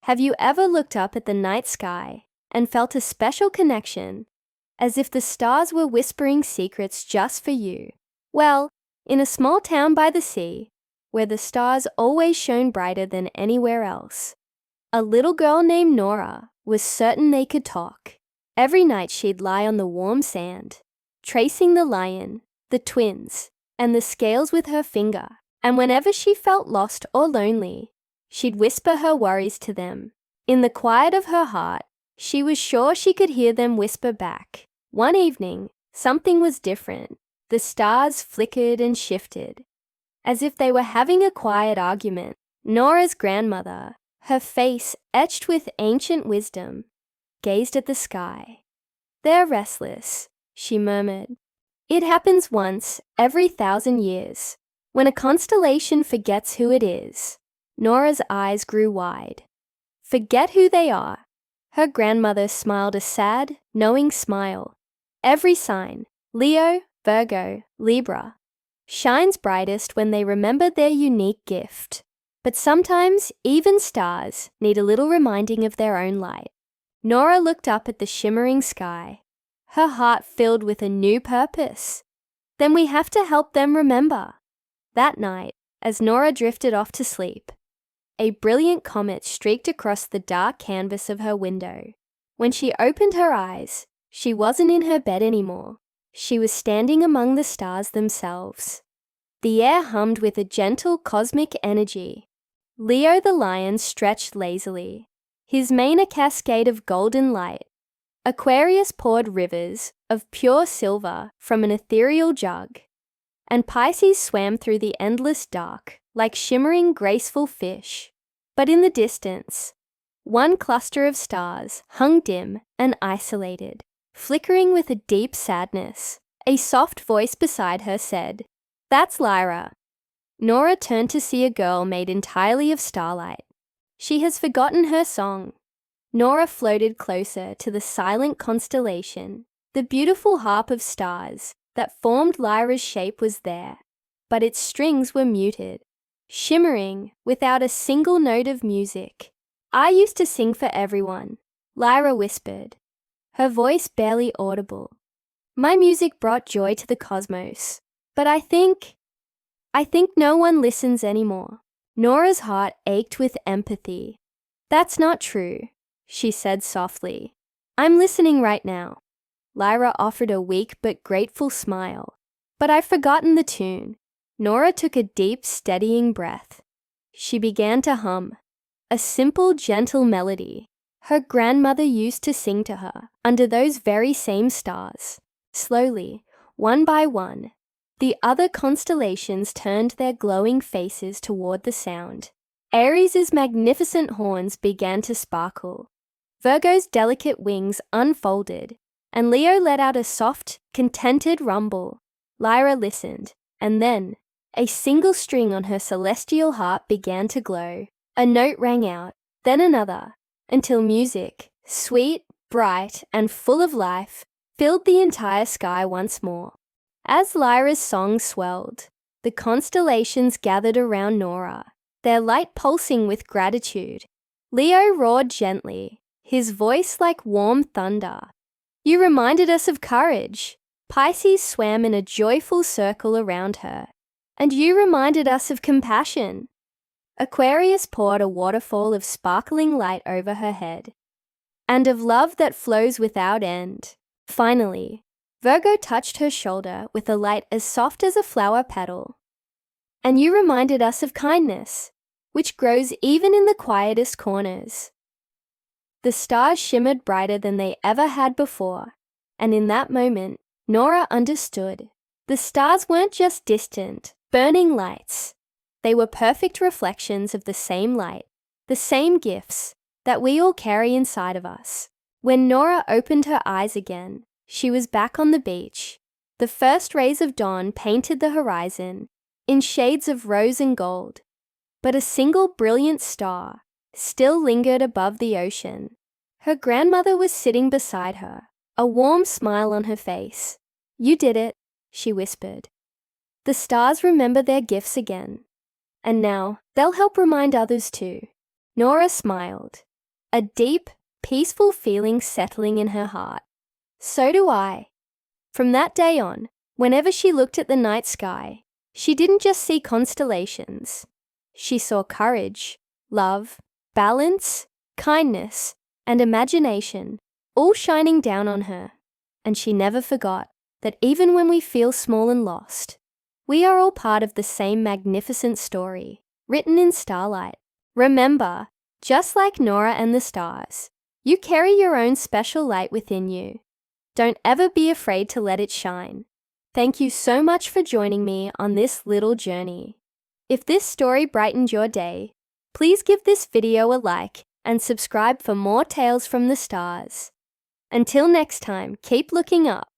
Have you ever looked up at the night sky and felt a special connection, as if the stars were whispering secrets just for you? Well, in a small town by the sea, where the stars always shone brighter than anywhere else, a little girl named Nora was certain they could talk. Every night she'd lie on the warm sand, tracing the lion, the twins, and the scales with her finger. And whenever she felt lost or lonely, she'd whisper her worries to them. In the quiet of her heart, she was sure she could hear them whisper back. One evening, something was different. The stars flickered and shifted, as if they were having a quiet argument. Nora's grandmother, her face etched with ancient wisdom, gazed at the sky. "They're restless," she murmured. "It happens once every 1,000 years, when a constellation forgets who it is." Nora's eyes grew wide. "Forget who they are?" Her grandmother smiled a sad, knowing smile. "Every sign, Leo, Virgo, Libra, shines brightest when they remember their unique gift. But sometimes even stars need a little reminding of their own light." Nora looked up at the shimmering sky, her heart filled with a new purpose. "Then we have to help them remember." That night, as Nora drifted off to sleep, a brilliant comet streaked across the dark canvas of her window. When she opened her eyes, she wasn't in her bed anymore. She was standing among the stars themselves. The air hummed with a gentle cosmic energy. Leo the lion stretched lazily, his mane a cascade of golden light. Aquarius poured rivers of pure silver from an ethereal jug, and Pisces swam through the endless dark like shimmering, graceful fish. But in the distance, one cluster of stars hung dim and isolated, flickering with a deep sadness. A soft voice beside her said, "That's Lyra." Nora turned to see a girl made entirely of starlight. "She has forgotten her song." Nora floated closer to the silent constellation. The beautiful harp of stars that formed Lyra's shape was there, but its strings were muted, shimmering without a single note of music. "I used to sing for everyone," Lyra whispered, her voice barely audible. "My music brought joy to the cosmos, but I think no one listens anymore." Nora's heart ached with empathy. "That's not true," she said softly. "I'm listening right now." Lyra offered a weak but grateful smile. "But I've forgotten the tune." Nora took a deep, steadying breath. She began to hum, a simple, gentle melody her grandmother used to sing to her under those very same stars. Slowly, one by one, the other constellations turned their glowing faces toward the sound. Aries' magnificent horns began to sparkle. Virgo's delicate wings unfolded, and Leo let out a soft, contented rumble. Lyra listened, and then a single string on her celestial harp began to glow. A note rang out, then another, until music, sweet, bright, and full of life, filled the entire sky once more. As Lyra's song swelled, the constellations gathered around Nora, their light pulsing with gratitude. Leo roared gently, his voice like warm thunder. "You reminded us of courage." Pisces swam in a joyful circle around her. "And you reminded us of compassion." Aquarius poured a waterfall of sparkling light over her head, "and of love that flows without end." Finally, Virgo touched her shoulder with a light as soft as a flower petal. "And you reminded us of kindness, which grows even in the quietest corners." The stars shimmered brighter than they ever had before, and in that moment, Nora understood. The stars weren't just distant, burning lights. They were perfect reflections of the same light, the same gifts that we all carry inside of us. When Nora opened her eyes again, she was back on the beach. The first rays of dawn painted the horizon in shades of rose and gold, but a single brilliant star still lingered above the ocean. Her grandmother was sitting beside her, a warm smile on her face. "You did it," she whispered. "The stars remember their gifts again, and now they'll help remind others too." Nora smiled. a deep, peaceful feeling settling in her heart. So do I. From that day on, whenever she looked at the night sky, she didn't just see constellations. She saw courage, love, balance, kindness, and imagination, all shining down on her. And she never forgot that even when we feel small and lost, we are all part of the same magnificent story, written in starlight. Remember, just like Nora and the stars, you carry your own special light within you. Don't ever be afraid to let it shine. Thank you so much for joining me on this little journey. If this story brightened your day, please give this video a like and subscribe for more tales from the stars. Until next time, keep looking up